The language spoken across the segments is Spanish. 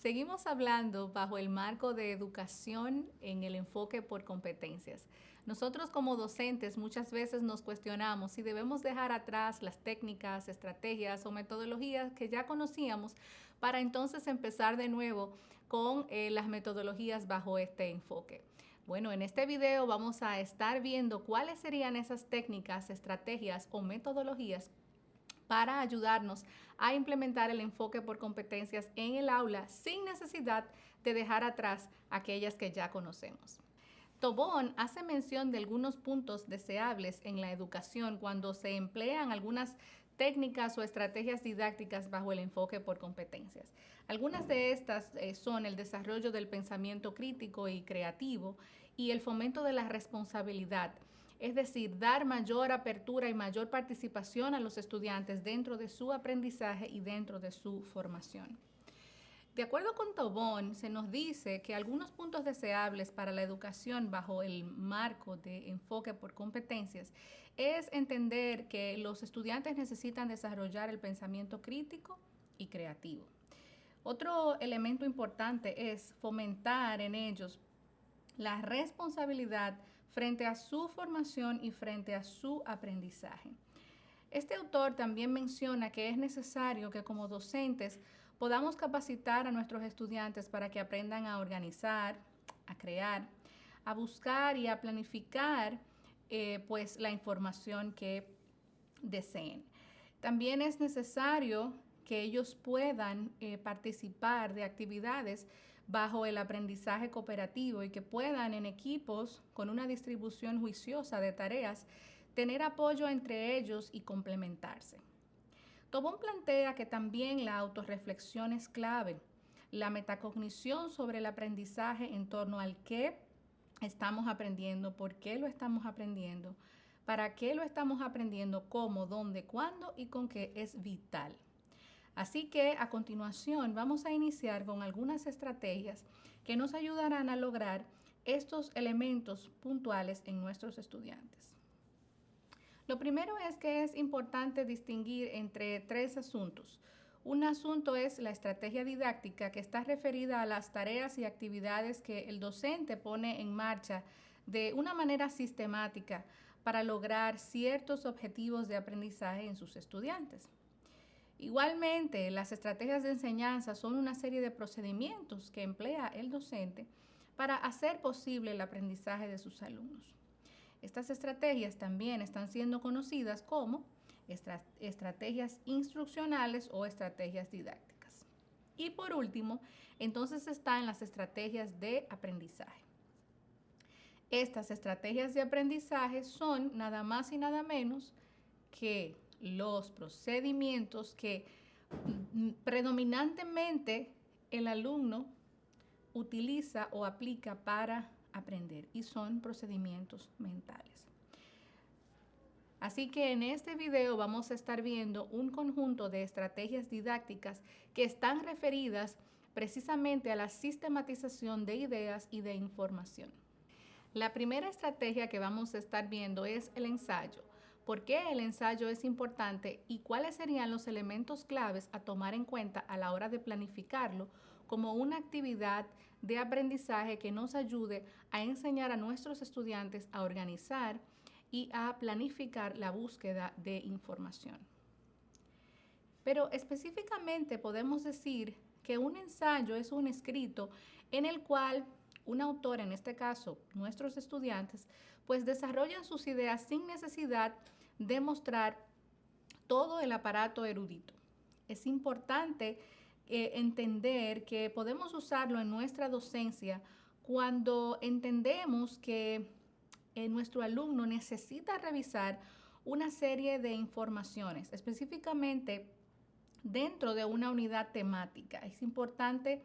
Seguimos hablando bajo el marco de educación en el enfoque por competencias. Nosotros como docentes muchas veces nos cuestionamos si debemos dejar atrás las técnicas, estrategias o metodologías que ya conocíamos para entonces empezar de nuevo con las metodologías bajo este enfoque. Bueno, en este video vamos a estar viendo cuáles serían esas técnicas, estrategias o metodologías para ayudarnos a implementar el enfoque por competencias en el aula sin necesidad de dejar atrás aquellas que ya conocemos. Tobón hace mención de algunos puntos deseables en la educación cuando se emplean algunas técnicas o estrategias didácticas bajo el enfoque por competencias. Algunas de estas son el desarrollo del pensamiento crítico y creativo y el fomento de la responsabilidad, es decir, dar mayor apertura y mayor participación a los estudiantes dentro de su aprendizaje y dentro de su formación. De acuerdo con Tobón, se nos dice que algunos puntos deseables para la educación bajo el marco de enfoque por competencias es entender que los estudiantes necesitan desarrollar el pensamiento crítico y creativo. Otro elemento importante es fomentar en ellos la responsabilidad frente a su formación y frente a su aprendizaje. Este autor también menciona que es necesario que como docentes podamos capacitar a nuestros estudiantes para que aprendan a organizar, a crear, a buscar y a planificar pues la información que deseen. También es necesario que ellos puedan participar de actividades bajo el aprendizaje cooperativo y que puedan en equipos con una distribución juiciosa de tareas tener apoyo entre ellos y complementarse. Tobón plantea que también la autorreflexión es clave, la metacognición sobre el aprendizaje en torno al qué estamos aprendiendo, por qué lo estamos aprendiendo, para qué lo estamos aprendiendo, cómo, dónde, cuándo y con qué es vital. Así que a continuación vamos a iniciar con algunas estrategias que nos ayudarán a lograr estos elementos puntuales en nuestros estudiantes. Lo primero es que es importante distinguir entre tres asuntos. Un asunto es la estrategia didáctica, que está referida a las tareas y actividades que el docente pone en marcha de una manera sistemática para lograr ciertos objetivos de aprendizaje en sus estudiantes. Igualmente, las estrategias de enseñanza son una serie de procedimientos que emplea el docente para hacer posible el aprendizaje de sus alumnos. Estas estrategias también están siendo conocidas como estrategias instruccionales o estrategias didácticas. Y por último, entonces están las estrategias de aprendizaje. Estas estrategias de aprendizaje son nada más y nada menos que los procedimientos que predominantemente el alumno utiliza o aplica para aprender y son procedimientos mentales. Así que en este video vamos a estar viendo un conjunto de estrategias didácticas que están referidas precisamente a la sistematización de ideas y de información. La primera estrategia que vamos a estar viendo es el ensayo. ¿Por qué el ensayo es importante y cuáles serían los elementos claves a tomar en cuenta a la hora de planificarlo como una actividad de aprendizaje que nos ayude a enseñar a nuestros estudiantes a organizar y a planificar la búsqueda de información? Pero específicamente podemos decir que un ensayo es un escrito en el cual un autor, en este caso nuestros estudiantes, pues desarrollan sus ideas sin necesidad de mostrar todo el aparato erudito. Es importante entender que podemos usarlo en nuestra docencia cuando entendemos que nuestro alumno necesita revisar una serie de informaciones, específicamente dentro de una unidad temática. Es importante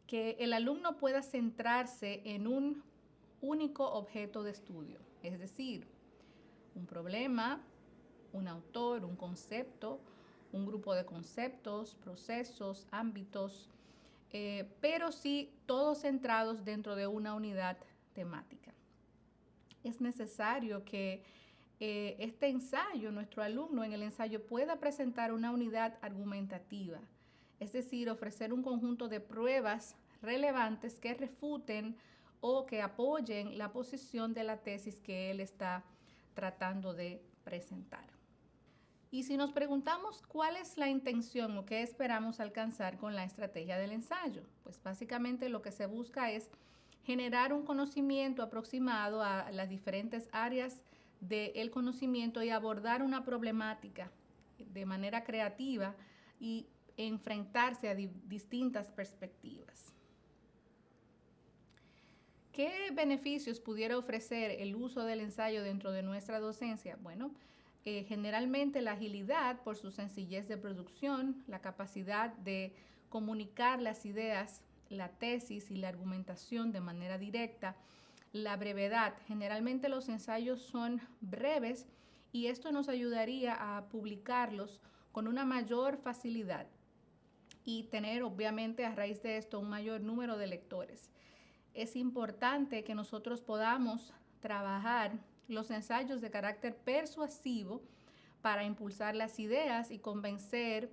que el alumno pueda centrarse en un único objeto de estudio, es decir, un problema, un autor, un concepto, un grupo de conceptos, procesos, ámbitos, pero sí todos centrados dentro de una unidad temática. Es necesario que nuestro alumno en el ensayo pueda presentar una unidad argumentativa, es decir, ofrecer un conjunto de pruebas relevantes que refuten o que apoyen la posición de la tesis que él está tratando de presentar. Y si nos preguntamos cuál es la intención o qué esperamos alcanzar con la estrategia del ensayo, pues básicamente lo que se busca es generar un conocimiento aproximado a las diferentes áreas del conocimiento y abordar una problemática de manera creativa y enfrentarse a distintas perspectivas. ¿Qué beneficios pudiera ofrecer el uso del ensayo dentro de nuestra docencia? Bueno, generalmente la agilidad por su sencillez de producción, la capacidad de comunicar las ideas, la tesis y la argumentación de manera directa, la brevedad. Generalmente los ensayos son breves y esto nos ayudaría a publicarlos con una mayor facilidad y tener obviamente a raíz de esto un mayor número de lectores. Es importante que nosotros podamos trabajar los ensayos de carácter persuasivo para impulsar las ideas y convencer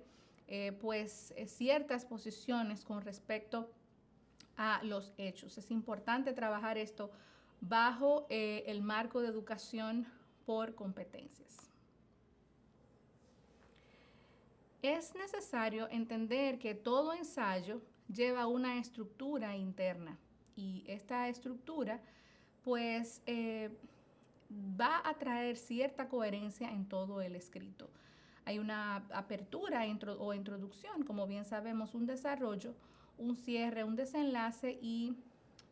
ciertas posiciones con respecto a los hechos. Es importante trabajar esto bajo el marco de educación por competencias. Es necesario entender que todo ensayo lleva una estructura interna y esta estructura pues va a traer cierta coherencia en todo el escrito. Hay una apertura o introducción, como bien sabemos, un desarrollo, un cierre, un desenlace y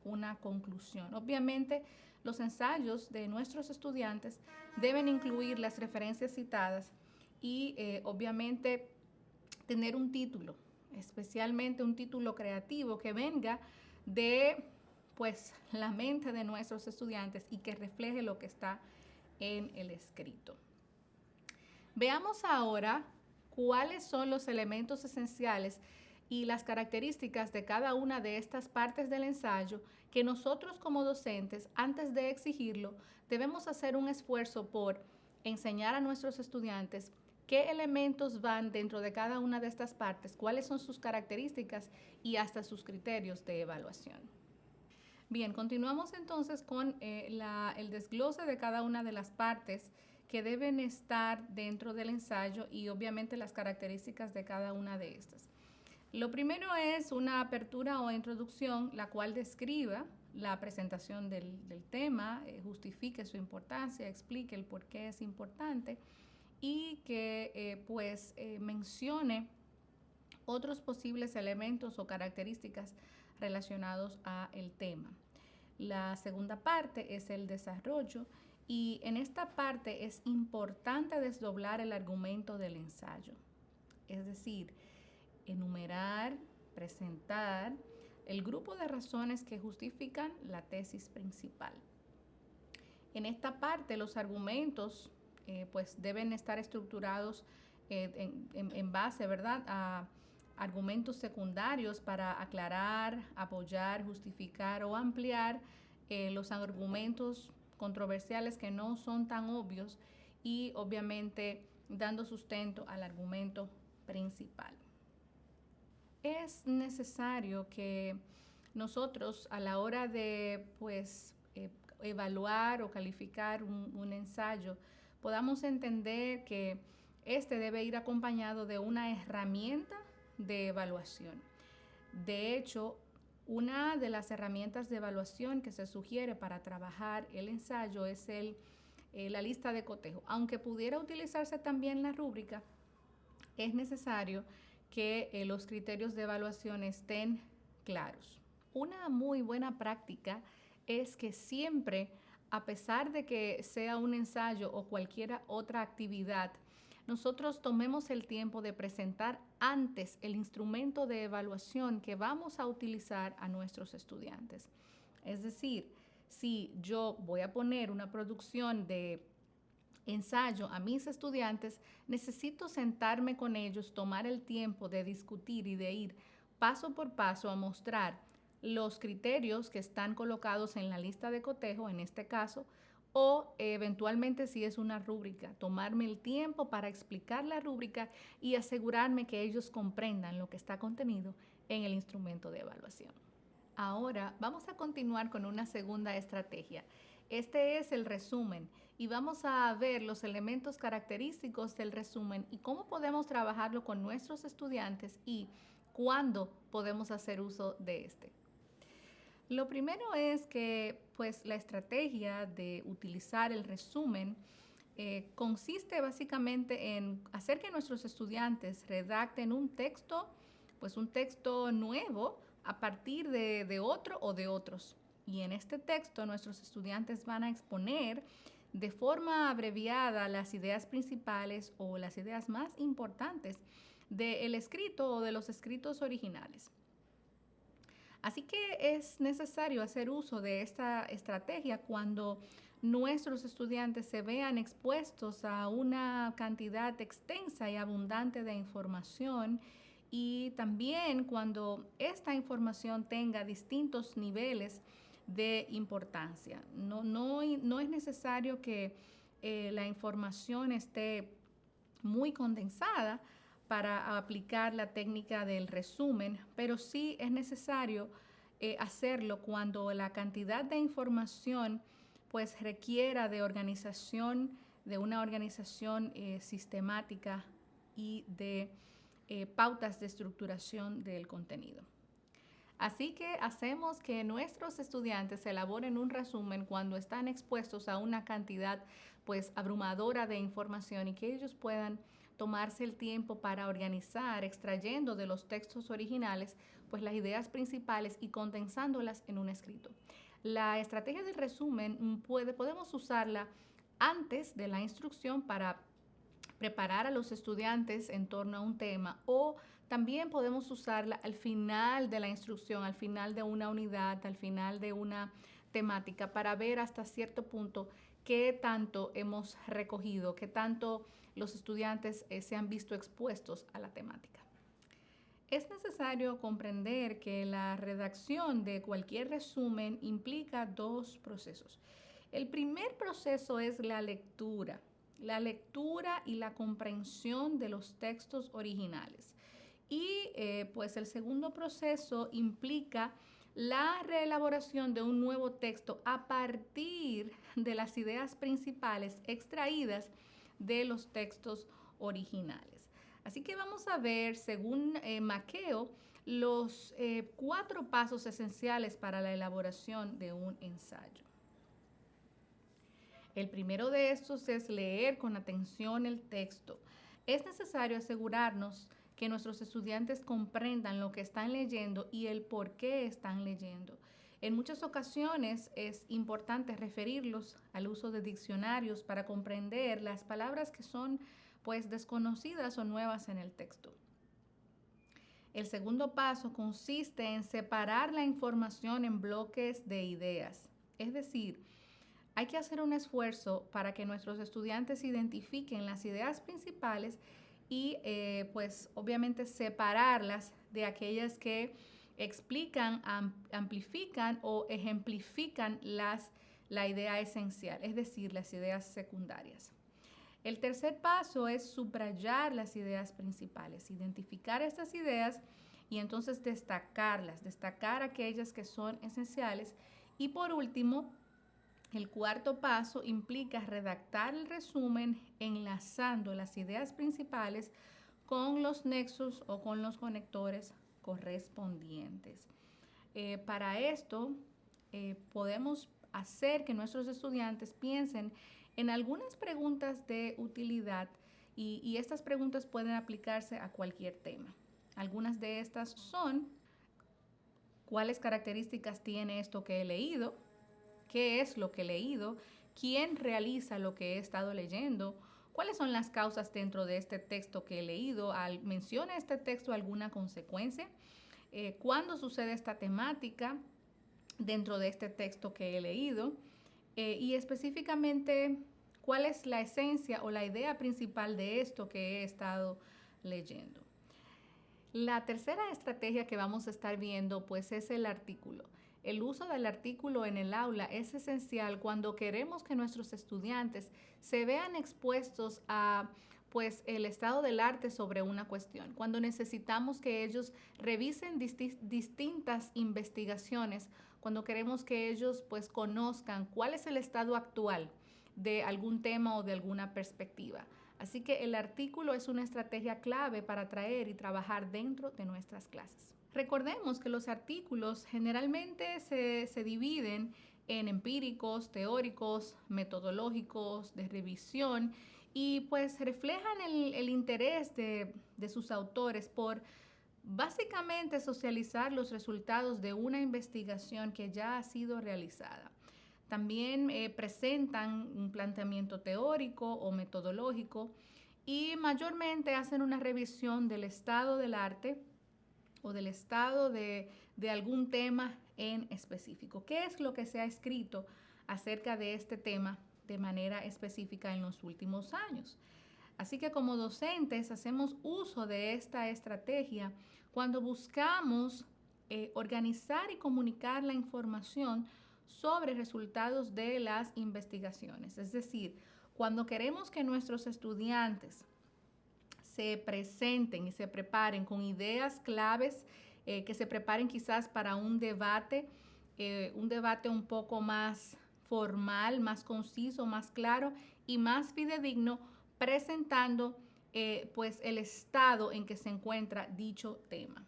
una conclusión. Obviamente, los ensayos de nuestros estudiantes deben incluir las referencias citadas y obviamente tener un título, especialmente un título creativo que venga de la mente de nuestros estudiantes y que refleje lo que está en el escrito. Veamos ahora cuáles son los elementos esenciales y las características de cada una de estas partes del ensayo que nosotros como docentes, antes de exigirlo, debemos hacer un esfuerzo por enseñar a nuestros estudiantes qué elementos van dentro de cada una de estas partes, cuáles son sus características y hasta sus criterios de evaluación. Bien, continuamos entonces con el desglose de cada una de las partes que deben estar dentro del ensayo y obviamente las características de cada una de estas. Lo primero es una apertura o introducción, la cual describa la presentación del tema, justifique su importancia, explique el por qué es importante y que mencione otros posibles elementos o características relacionados a el tema. La segunda parte es el desarrollo y en esta parte es importante desdoblar el argumento del ensayo, es decir, enumerar, presentar el grupo de razones que justifican la tesis principal. En esta parte los argumentos deben estar estructurados en base, ¿verdad?, a argumentos secundarios para aclarar, apoyar, justificar o ampliar los argumentos controversiales que no son tan obvios y obviamente dando sustento al argumento principal. Es necesario que nosotros a la hora de evaluar o calificar un ensayo podamos entender que este debe ir acompañado de una herramienta de evaluación. De hecho, una de las herramientas de evaluación que se sugiere para trabajar el ensayo es la lista de cotejo. Aunque pudiera utilizarse también la rúbrica, es necesario que los criterios de evaluación estén claros. Una muy buena práctica es que siempre, a pesar de que sea un ensayo o cualquier otra actividad, nosotros tomemos el tiempo de presentar antes el instrumento de evaluación que vamos a utilizar a nuestros estudiantes. Es decir, si yo voy a poner una producción de ensayo a mis estudiantes, necesito sentarme con ellos, tomar el tiempo de discutir y de ir paso por paso a mostrar los criterios que están colocados en la lista de cotejo, en este caso, o eventualmente si es una rúbrica, tomarme el tiempo para explicar la rúbrica y asegurarme que ellos comprendan lo que está contenido en el instrumento de evaluación. Ahora vamos a continuar con una segunda estrategia. Este es el resumen y vamos a ver los elementos característicos del resumen y cómo podemos trabajarlo con nuestros estudiantes y cuándo podemos hacer uso de este. Lo primero es que pues la estrategia de utilizar el resumen consiste básicamente en hacer que nuestros estudiantes redacten un texto nuevo a partir de otro o de otros. Y en este texto nuestros estudiantes van a exponer de forma abreviada las ideas principales o las ideas más importantes del escrito o de los escritos originales. Así que es necesario hacer uso de esta estrategia cuando nuestros estudiantes se vean expuestos a una cantidad extensa y abundante de información y también cuando esta información tenga distintos niveles de importancia. No es necesario que la información esté muy condensada para aplicar la técnica del resumen, pero sí es necesario hacerlo cuando la cantidad de información pues requiera de organización, de una organización sistemática y de pautas de estructuración del contenido. Así que hacemos que nuestros estudiantes elaboren un resumen cuando están expuestos a una cantidad pues abrumadora de información y que ellos puedan tomarse el tiempo para organizar, extrayendo de los textos originales pues las ideas principales y condensándolas en un escrito. La estrategia del resumen podemos usarla antes de la instrucción para preparar a los estudiantes en torno a un tema o también podemos usarla al final de la instrucción, al final de una unidad, al final de una temática para ver hasta cierto punto qué tanto hemos recogido, qué tanto los estudiantes se han visto expuestos a la temática. Es necesario comprender que la redacción de cualquier resumen implica dos procesos. El primer proceso es la lectura y la comprensión de los textos originales. Y pues el segundo proceso implica la reelaboración de un nuevo texto a partir de las ideas principales extraídas de los textos originales. Así que vamos a ver, según Maqueo, los 4 pasos esenciales para la elaboración de un ensayo. El primero de estos es leer con atención el texto. Es necesario asegurarnos que nuestros estudiantes comprendan lo que están leyendo y el por qué están leyendo. En muchas ocasiones es importante referirlos al uso de diccionarios para comprender las palabras que son pues desconocidas o nuevas en el texto. El segundo paso consiste en separar la información en bloques de ideas. Es decir, hay que hacer un esfuerzo para que nuestros estudiantes identifiquen las ideas principales y pues obviamente separarlas de aquellas que explican, amplifican o ejemplifican la idea esencial, es decir, las ideas secundarias. El tercer paso es subrayar las ideas principales, identificar estas ideas y entonces destacar aquellas que son esenciales. Y por último, el cuarto paso implica redactar el resumen enlazando las ideas principales con los nexos o con los conectores correspondientes. Para esto, podemos hacer que nuestros estudiantes piensen en algunas preguntas de utilidad y estas preguntas pueden aplicarse a cualquier tema. Algunas de estas son: ¿cuáles características tiene esto que he leído? ¿Qué es lo que he leído? ¿Quién realiza lo que he estado leyendo? ¿Cuáles son las causas dentro de este texto que he leído? ¿Menciona este texto alguna consecuencia? ¿Cuándo sucede esta temática dentro de este texto que he leído? Y específicamente, ¿cuál es la esencia o la idea principal de esto que he estado leyendo? La tercera estrategia que vamos a estar viendo pues es el artículo. el uso del artículo en el aula es esencial cuando queremos que nuestros estudiantes se vean expuestos a pues el estado del arte sobre una cuestión, cuando necesitamos que ellos revisen distintas investigaciones, cuando queremos que ellos pues conozcan cuál es el estado actual de algún tema o de alguna perspectiva. Así que el artículo es una estrategia clave para atraer y trabajar dentro de nuestras clases. Recordemos que los artículos generalmente se dividen en empíricos, teóricos, metodológicos, de revisión, y pues reflejan el interés de sus autores por básicamente socializar los resultados de una investigación que ya ha sido realizada. También presentan un planteamiento teórico o metodológico y mayormente hacen una revisión del estado del arte o del estado de algún tema en específico. ¿Qué es lo que se ha escrito acerca de este tema de manera específica en los últimos años? Así que como docentes hacemos uso de esta estrategia cuando buscamos organizar y comunicar la información sobre resultados de las investigaciones. Es decir, cuando queremos que nuestros estudiantes se presenten y se preparen con ideas claves, que se preparen quizás para un debate un poco más formal, más conciso, más claro y más fidedigno, presentando pues el estado en que se encuentra dicho tema.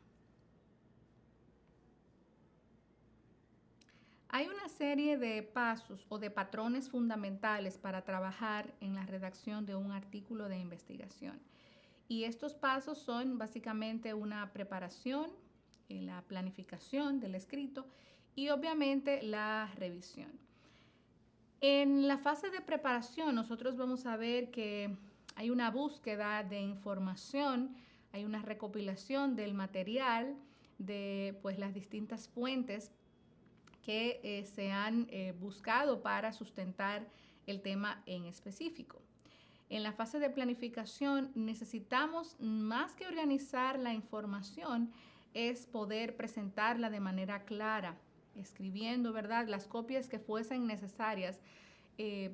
Hay una serie de pasos o de patrones fundamentales para trabajar en la redacción de un artículo de investigación. Y estos pasos son básicamente una preparación, la planificación del escrito y obviamente la revisión. En la fase de preparación nosotros vamos a ver que hay una búsqueda de información, hay una recopilación del material, de pues, las distintas fuentes que se han buscado para sustentar el tema en específico. En la fase de planificación necesitamos, más que organizar la información, es poder presentarla de manera clara, escribiendo, ¿verdad?, las copias que fuesen necesarias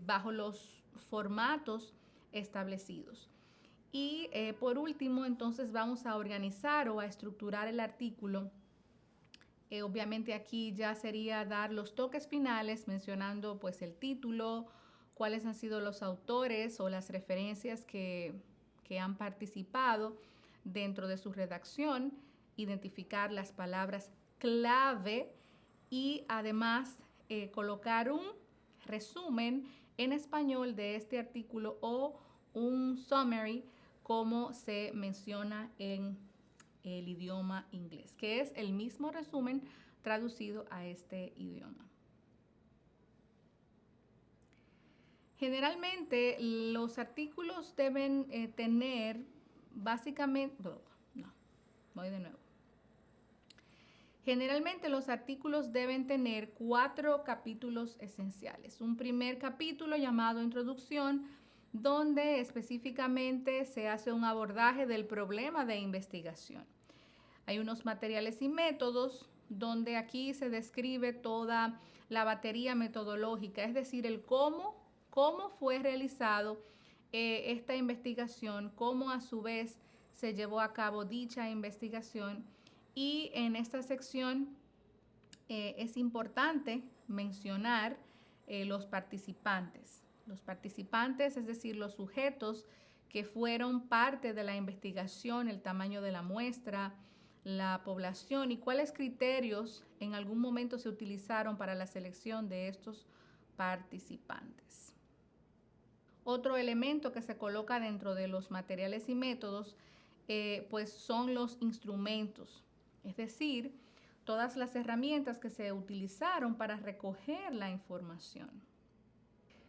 bajo los formatos establecidos. Y por último, entonces vamos a organizar o a estructurar el artículo. Obviamente aquí ya sería dar los toques finales mencionando pues el título, cuáles han sido los autores o las referencias que han participado dentro de su redacción, identificar las palabras clave y además colocar un resumen en español de este artículo o un summary como se menciona en el idioma inglés, que es el mismo resumen traducido a este idioma. Generalmente los artículos deben tener básicamente, voy de nuevo. Generalmente los artículos deben tener 4 capítulos esenciales. Un primer capítulo llamado Introducción, donde específicamente se hace un abordaje del problema de investigación. Hay unos materiales y métodos donde aquí se describe toda la batería metodológica, es decir, el cómo fue realizado esta investigación, cómo a su vez se llevó a cabo dicha investigación. Y en esta sección es importante mencionar los participantes. Los participantes, es decir, los sujetos que fueron parte de la investigación, el tamaño de la muestra, la población y cuáles criterios en algún momento se utilizaron para la selección de estos participantes. Otro elemento que se coloca dentro de los materiales y métodos pues son los instrumentos, es decir, todas las herramientas que se utilizaron para recoger la información.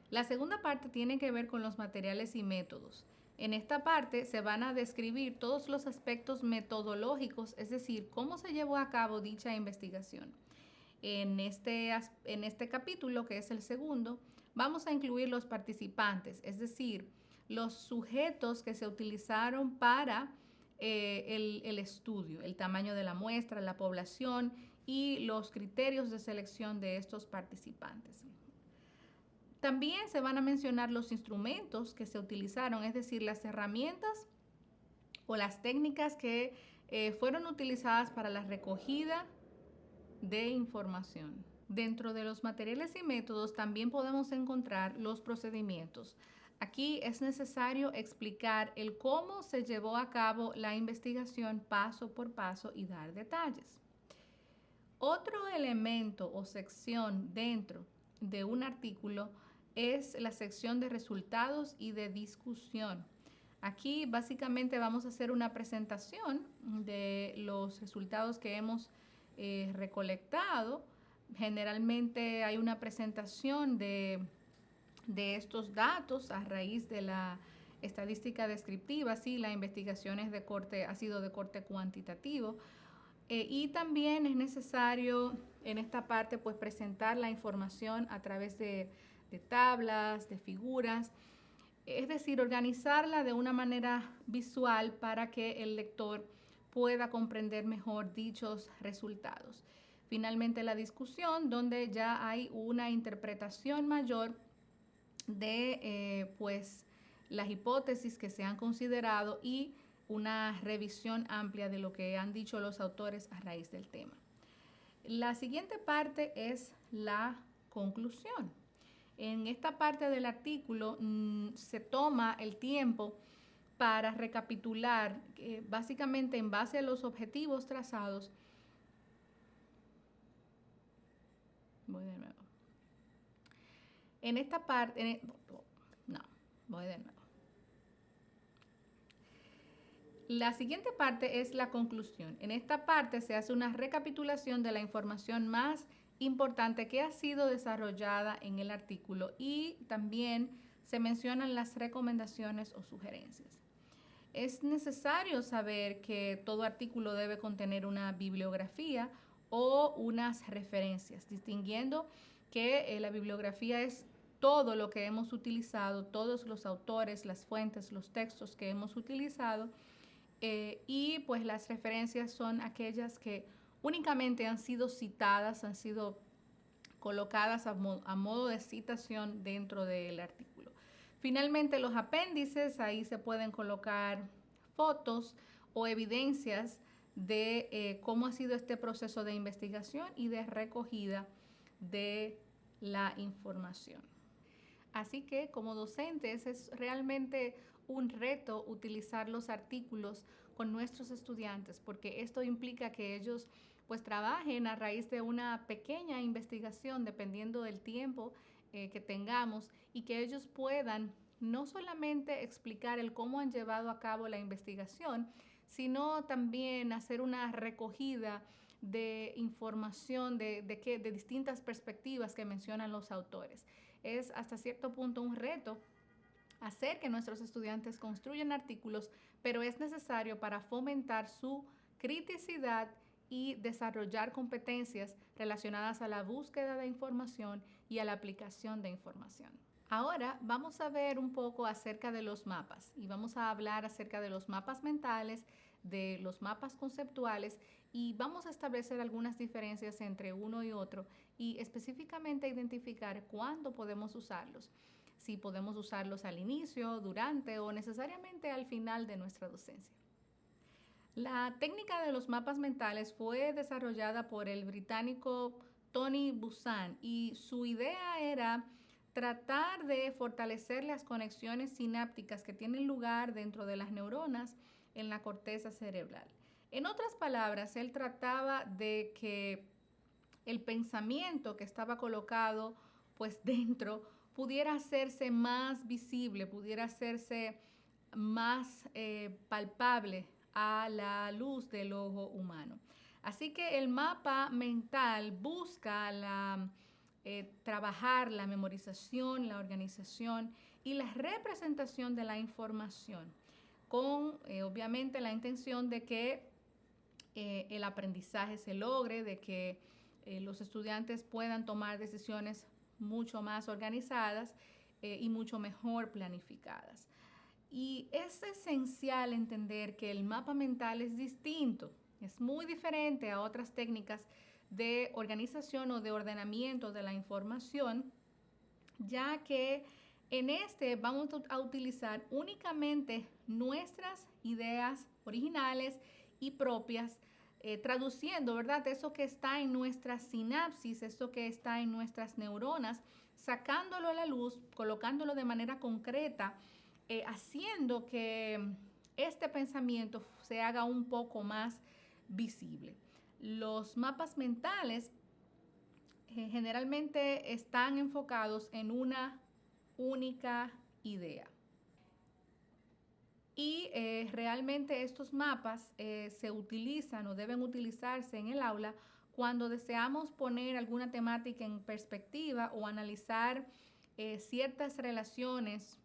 La segunda parte tiene que ver con los materiales y métodos. En esta parte se van a describir todos los aspectos metodológicos, es decir, cómo se llevó a cabo dicha investigación. En este capítulo, que es el segundo, vamos a incluir los participantes, es decir, los sujetos que se utilizaron para el estudio, el tamaño de la muestra, la población y los criterios de selección de estos participantes. También se van a mencionar los instrumentos que se utilizaron, es decir, las herramientas o las técnicas que fueron utilizadas para la recogida de información. Dentro de los materiales y métodos también podemos encontrar los procedimientos. Aquí es necesario explicar el cómo se llevó a cabo la investigación paso por paso y dar detalles. Otro elemento o sección dentro de un artículo es la sección de resultados y de discusión. Aquí básicamente vamos a hacer una presentación de los resultados que hemos recolectado. Generalmente hay una presentación de estos datos a raíz de la estadística descriptiva, sí, la investigación ha sido de corte cuantitativo. Y también es necesario en esta parte pues presentar la información a través de tablas, de figuras, es decir, organizarla de una manera visual para que el lector pueda comprender mejor dichos resultados. Finalmente, la discusión, donde ya hay una interpretación mayor de pues las hipótesis que se han considerado y una revisión amplia de lo que han dicho los autores a raíz del tema. La siguiente parte es la conclusión. En esta parte del artículo se toma el tiempo para recapitular, básicamente en base a los objetivos trazados. Voy de nuevo. En esta parte, voy de nuevo. La siguiente parte es la conclusión. En esta parte se hace una recapitulación de la información más importante que ha sido desarrollada en el artículo y también se mencionan las recomendaciones o sugerencias. Es necesario saber que todo artículo debe contener una bibliografía o unas referencias, distinguiendo que la bibliografía es todo lo que hemos utilizado, todos los autores, las fuentes, los textos que hemos utilizado, y pues las referencias son aquellas que únicamente han sido citadas, han sido colocadas a modo de citación dentro del artículo. Finalmente, los apéndices, ahí se pueden colocar fotos o evidencias de cómo ha sido este proceso de investigación y de recogida de la información. Así que como docentes es realmente un reto utilizar los artículos con nuestros estudiantes, porque esto implica que ellos pues trabajen a raíz de una pequeña investigación dependiendo del tiempo que tengamos y que ellos puedan no solamente explicar el cómo han llevado a cabo la investigación, sino también hacer una recogida de información de distintas perspectivas que mencionan los autores. Es hasta cierto punto un reto hacer que nuestros estudiantes construyan artículos, pero es necesario para fomentar su criticidad y desarrollar competencias relacionadas a la búsqueda de información y a la aplicación de información. Ahora vamos a ver un poco acerca de los mapas y vamos a hablar acerca de los mapas mentales, de los mapas conceptuales y vamos a establecer algunas diferencias entre uno y otro y específicamente identificar cuándo podemos usarlos. Si podemos usarlos al inicio, durante o necesariamente al final de nuestra docencia. La técnica de los mapas mentales fue desarrollada por el británico Tony Buzan y su idea era tratar de fortalecer las conexiones sinápticas que tienen lugar dentro de las neuronas en la corteza cerebral. En otras palabras, él trataba de que el pensamiento que estaba colocado pues dentro pudiera hacerse más visible, pudiera hacerse más palpable a la luz del ojo humano. Así que el mapa mental busca trabajar la memorización, la organización y la representación de la información con obviamente la intención de que el aprendizaje se logre, de que los estudiantes puedan tomar decisiones mucho más organizadas y mucho mejor planificadas. Y es esencial entender que el mapa mental es distinto, es muy diferente a otras técnicas de organización o de ordenamiento de la información, ya que en este vamos a utilizar únicamente nuestras ideas originales y propias, traduciendo, ¿verdad? Eso que está en nuestra sinapsis, eso que está en nuestras neuronas, sacándolo a la luz, colocándolo de manera concreta, haciendo que este pensamiento se haga un poco más visible. Los mapas mentales generalmente están enfocados en una única idea. Y realmente estos mapas se utilizan o deben utilizarse en el aula cuando deseamos poner alguna temática en perspectiva o analizar ciertas relaciones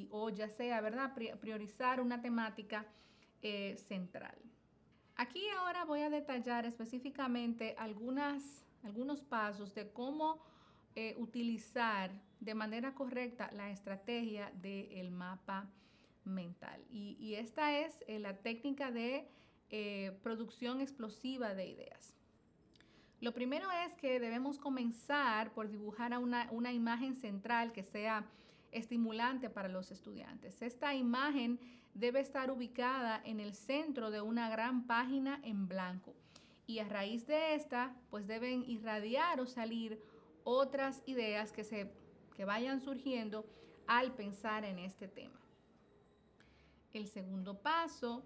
o ya sea, ¿verdad?, priorizar una temática central. Aquí ahora voy a detallar específicamente algunos pasos de cómo utilizar de manera correcta la estrategia del mapa mental. Y esta es la técnica de producción explosiva de ideas. Lo primero es que debemos comenzar por dibujar una imagen central que sea estimulante para los estudiantes. Esta imagen debe estar ubicada en el centro de una gran página en blanco y a raíz de esta pues deben irradiar o salir otras ideas que vayan surgiendo al pensar en este tema. El segundo paso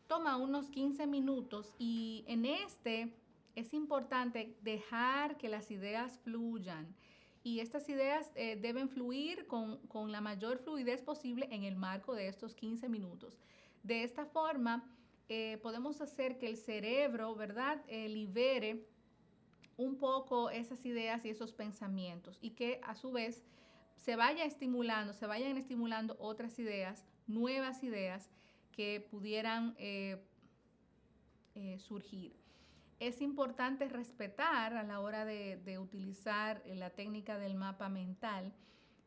toma unos 15 minutos y en este es importante dejar que las ideas fluyan. Y estas ideas deben fluir con la mayor fluidez posible en el marco de estos 15 minutos. De esta forma, podemos hacer que el cerebro, ¿verdad?, libere un poco esas ideas y esos pensamientos y que a su vez se vayan estimulando otras ideas, nuevas ideas que pudieran surgir. Es importante respetar a la hora de utilizar la técnica del mapa mental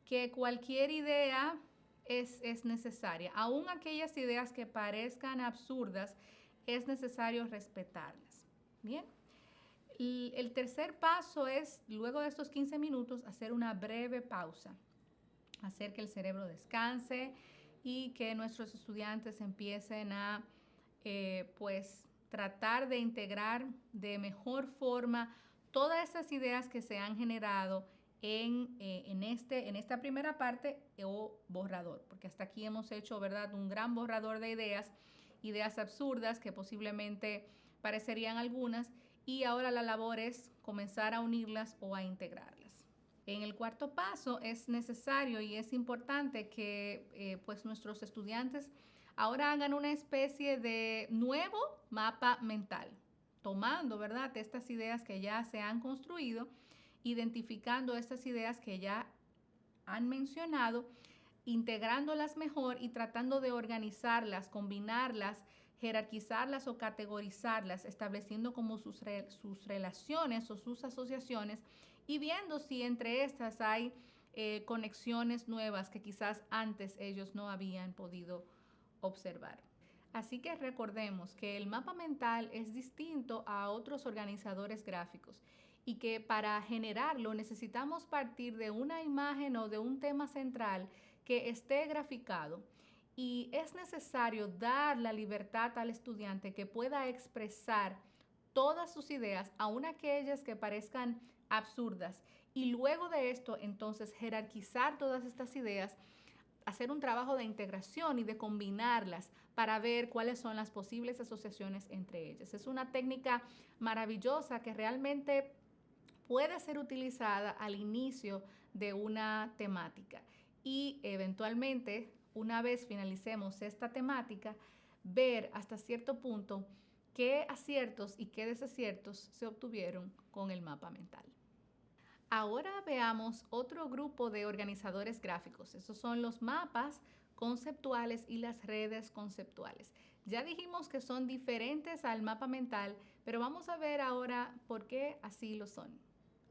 que cualquier idea es necesaria. Aún aquellas ideas que parezcan absurdas, es necesario respetarlas. Bien. El tercer paso es, luego de estos 15 minutos, hacer una breve pausa. Hacer que el cerebro descanse y que nuestros estudiantes empiecen a, pues, tratar de integrar de mejor forma todas esas ideas que se han generado en esta primera parte o borrador, porque hasta aquí hemos hecho, ¿verdad?, un gran borrador de ideas absurdas que posiblemente parecerían algunas, y ahora la labor es comenzar a unirlas o a integrarlas. En el cuarto paso es necesario y es importante que pues nuestros estudiantes ahora hagan una especie de nuevo mapa mental, tomando, ¿verdad?, estas ideas que ya se han construido, identificando estas ideas que ya han mencionado, integrándolas mejor y tratando de organizarlas, combinarlas, jerarquizarlas o categorizarlas, estableciendo como sus relaciones o sus asociaciones y viendo si entre estas hay conexiones nuevas que quizás antes ellos no habían podido observar. Así que recordemos que el mapa mental es distinto a otros organizadores gráficos y que para generarlo necesitamos partir de una imagen o de un tema central que esté graficado. Y es necesario dar la libertad al estudiante que pueda expresar todas sus ideas, aun aquellas que parezcan absurdas. Y luego de esto, entonces, jerarquizar todas estas ideas, hacer un trabajo de integración y de combinarlas para ver cuáles son las posibles asociaciones entre ellas. Es una técnica maravillosa que realmente puede ser utilizada al inicio de una temática y eventualmente, una vez finalicemos esta temática, ver hasta cierto punto qué aciertos y qué desaciertos se obtuvieron con el mapa mental. Ahora veamos otro grupo de organizadores gráficos. Esos son los mapas conceptuales y las redes conceptuales. Ya dijimos que son diferentes al mapa mental, pero vamos a ver ahora por qué así lo son.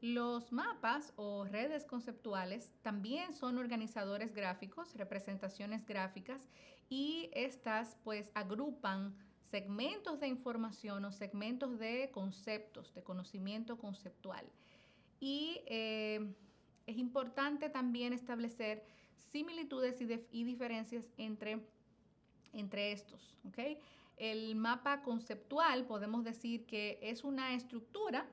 Los mapas o redes conceptuales también son organizadores gráficos, representaciones gráficas, y estas pues agrupan segmentos de información o segmentos de conceptos, de conocimiento conceptual. Y es importante también establecer similitudes y diferencias entre estos, ¿ok? El mapa conceptual podemos decir que es una estructura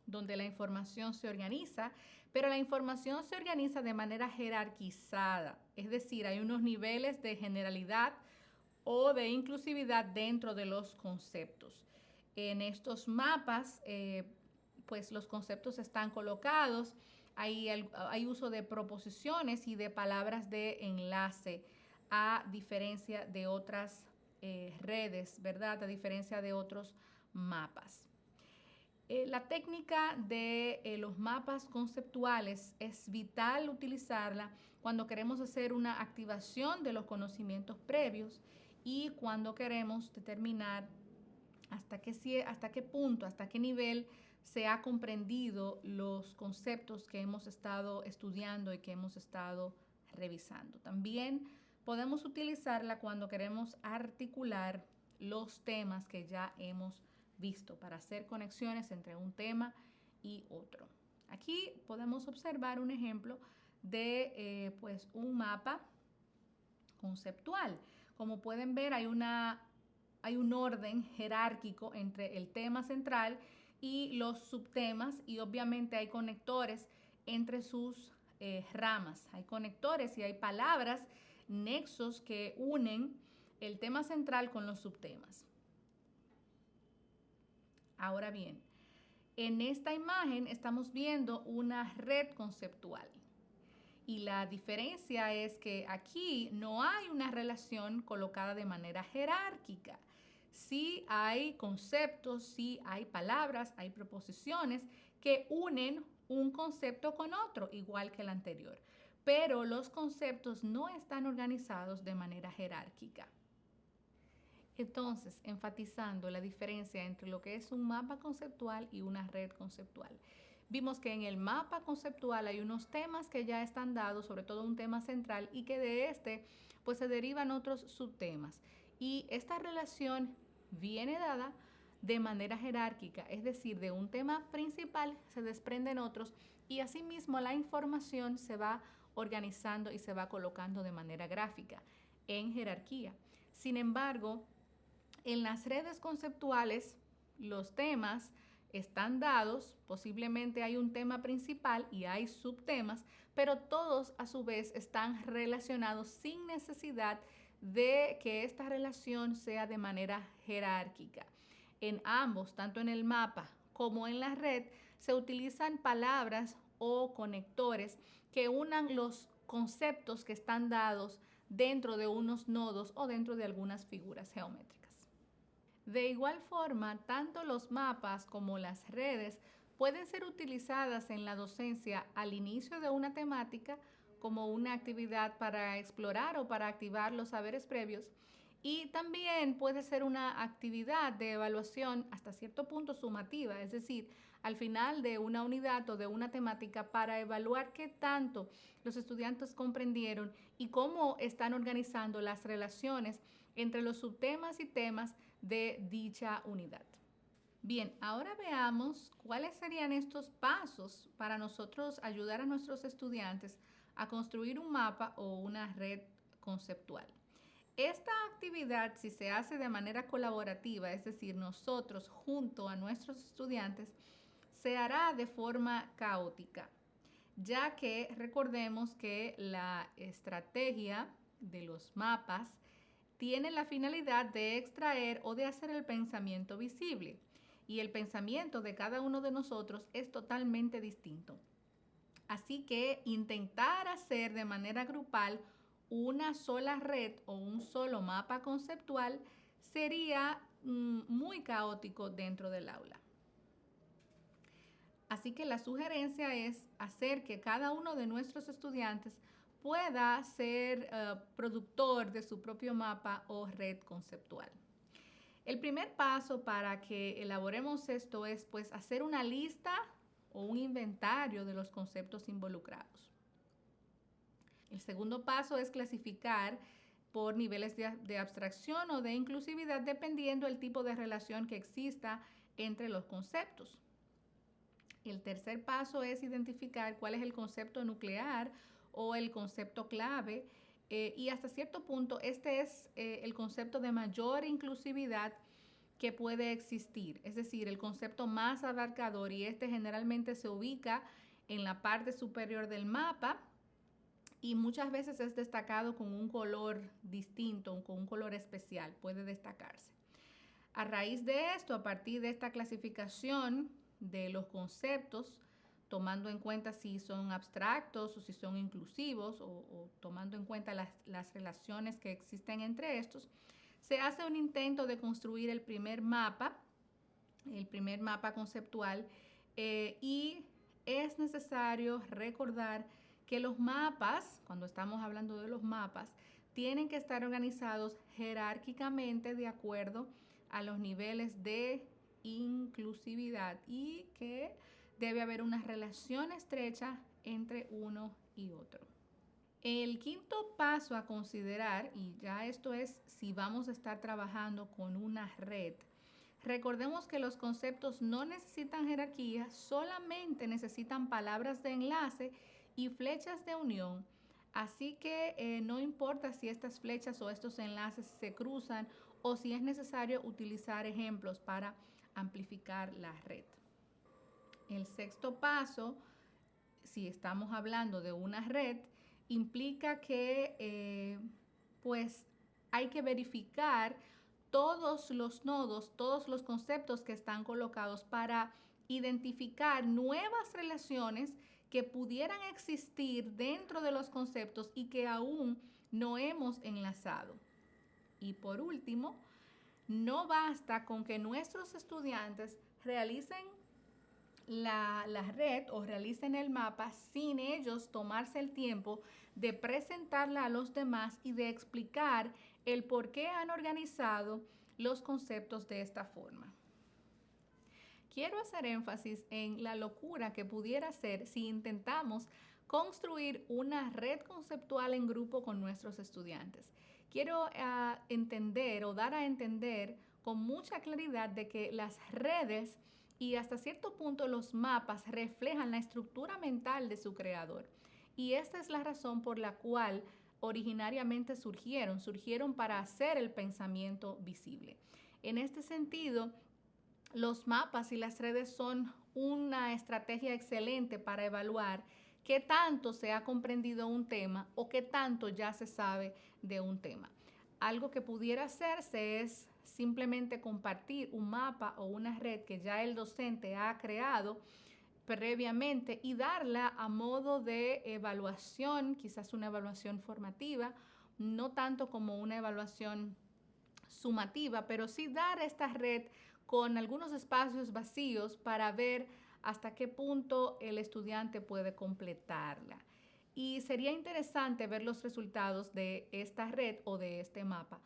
donde la información se organiza, pero la información se organiza de manera jerarquizada, es decir, hay unos niveles de generalidad o de inclusividad dentro de los conceptos. En estos mapas, pues los conceptos están colocados, hay uso de proposiciones y de palabras de enlace, a diferencia de otras redes, ¿verdad? A diferencia de otros mapas. La técnica de los mapas conceptuales es vital utilizarla cuando queremos hacer una activación de los conocimientos previos y cuando queremos determinar hasta qué punto, hasta qué nivel se ha comprendido los conceptos que hemos estado estudiando y que hemos estado revisando. También podemos utilizarla cuando queremos articular los temas que ya hemos visto para hacer conexiones entre un tema y otro. Aquí podemos observar un ejemplo de pues un mapa conceptual. Como pueden ver, hay un orden jerárquico entre el tema central y los subtemas y obviamente hay conectores entre sus ramas. Hay conectores y hay palabras, nexos que unen el tema central con los subtemas. Ahora bien, en esta imagen estamos viendo una red conceptual. Y la diferencia es que aquí no hay una relación colocada de manera jerárquica. Sí hay conceptos, sí hay palabras, hay proposiciones que unen un concepto con otro, igual que el anterior. Pero los conceptos no están organizados de manera jerárquica. Entonces, enfatizando la diferencia entre lo que es un mapa conceptual y una red conceptual. Vimos que en el mapa conceptual hay unos temas que ya están dados, sobre todo un tema central, y que de este pues se derivan otros subtemas. Y esta relación viene dada de manera jerárquica, es decir, de un tema principal se desprenden otros y asimismo la información se va organizando y se va colocando de manera gráfica en jerarquía. Sin embargo, en las redes conceptuales, los temas están dados, posiblemente hay un tema principal y hay subtemas, pero todos a su vez están relacionados sin necesidad de que esta relación sea de manera jerárquica. En ambos, tanto en el mapa como en la red, se utilizan palabras o conectores que unan los conceptos que están dados dentro de unos nodos o dentro de algunas figuras geométricas. De igual forma, tanto los mapas como las redes pueden ser utilizadas en la docencia al inicio de una temática como una actividad para explorar o para activar los saberes previos y también puede ser una actividad de evaluación hasta cierto punto sumativa, es decir, al final de una unidad o de una temática para evaluar qué tanto los estudiantes comprendieron y cómo están organizando las relaciones entre los subtemas y temas de dicha unidad. Bien, ahora veamos cuáles serían estos pasos para nosotros ayudar a nuestros estudiantes a construir un mapa o una red conceptual. Esta actividad, si se hace de manera colaborativa, es decir, nosotros junto a nuestros estudiantes, se hará de forma caótica, ya que recordemos que la estrategia de los mapas tiene la finalidad de extraer o de hacer el pensamiento visible. Y el pensamiento de cada uno de nosotros es totalmente distinto. Así que intentar hacer de manera grupal una sola red o un solo mapa conceptual sería muy caótico dentro del aula. Así que la sugerencia es hacer que cada uno de nuestros estudiantes pueda ser productor de su propio mapa o red conceptual. El primer paso para que elaboremos esto es pues hacer una lista o un inventario de los conceptos involucrados. El segundo paso es clasificar por niveles de abstracción o de inclusividad dependiendo del tipo de relación que exista entre los conceptos. El tercer paso es identificar cuál es el concepto nuclear o el concepto clave y hasta cierto punto este es el concepto de mayor inclusividad que puede existir, es decir, el concepto más abarcador, y este generalmente se ubica en la parte superior del mapa y muchas veces es destacado con un color distinto, con un color especial, puede destacarse. A raíz de esto, a partir de esta clasificación de los conceptos, tomando en cuenta si son abstractos o si son inclusivos o tomando en cuenta las relaciones que existen entre estos, se hace un intento de construir el primer mapa conceptual y es necesario recordar que los mapas, cuando estamos hablando de los mapas, tienen que estar organizados jerárquicamente de acuerdo a los niveles de inclusividad y que debe haber una relación estrecha entre uno y otro. El quinto paso a considerar, y ya esto es si vamos a estar trabajando con una red, recordemos que los conceptos no necesitan jerarquía, solamente necesitan palabras de enlace y flechas de unión. Así que no importa si estas flechas o estos enlaces se cruzan o si es necesario utilizar ejemplos para amplificar la red. El sexto paso, si estamos hablando de una red, implica que pues hay que verificar todos los nodos, todos los conceptos que están colocados para identificar nuevas relaciones que pudieran existir dentro de los conceptos y que aún no hemos enlazado. Y por último, no basta con que nuestros estudiantes realicen la red o realicen el mapa sin ellos tomarse el tiempo de presentarla a los demás y de explicar el por qué han organizado los conceptos de esta forma. Quiero hacer énfasis en la locura que pudiera ser si intentamos construir una red conceptual en grupo con nuestros estudiantes. Quiero entender o dar a entender con mucha claridad de que las redes y hasta cierto punto los mapas reflejan la estructura mental de su creador. Y esta es la razón por la cual originariamente surgieron para hacer el pensamiento visible. En este sentido, los mapas y las redes son una estrategia excelente para evaluar qué tanto se ha comprendido un tema o qué tanto ya se sabe de un tema. Algo que pudiera hacerse es simplemente compartir un mapa o una red que ya el docente ha creado previamente y darla a modo de evaluación, quizás una evaluación formativa, no tanto como una evaluación sumativa, pero sí dar esta red con algunos espacios vacíos para ver hasta qué punto el estudiante puede completarla. Y sería interesante ver los resultados de esta red o de este mapa,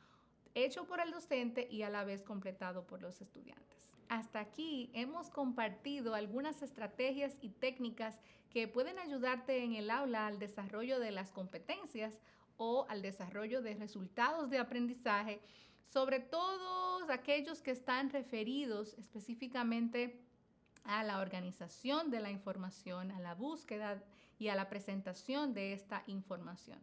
hecho por el docente y a la vez completado por los estudiantes. Hasta aquí hemos compartido algunas estrategias y técnicas que pueden ayudarte en el aula al desarrollo de las competencias o al desarrollo de resultados de aprendizaje, sobre todo aquellos que están referidos específicamente a la organización de la información, a la búsqueda y a la presentación de esta información.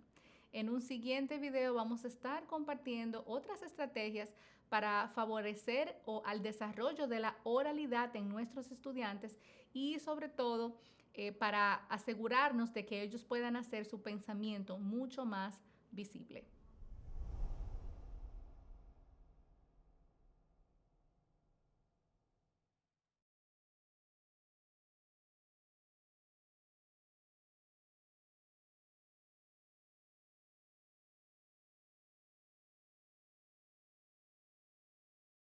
En un siguiente video vamos a estar compartiendo otras estrategias para favorecer al desarrollo de la oralidad en nuestros estudiantes y sobre todo para asegurarnos de que ellos puedan hacer su pensamiento mucho más visible.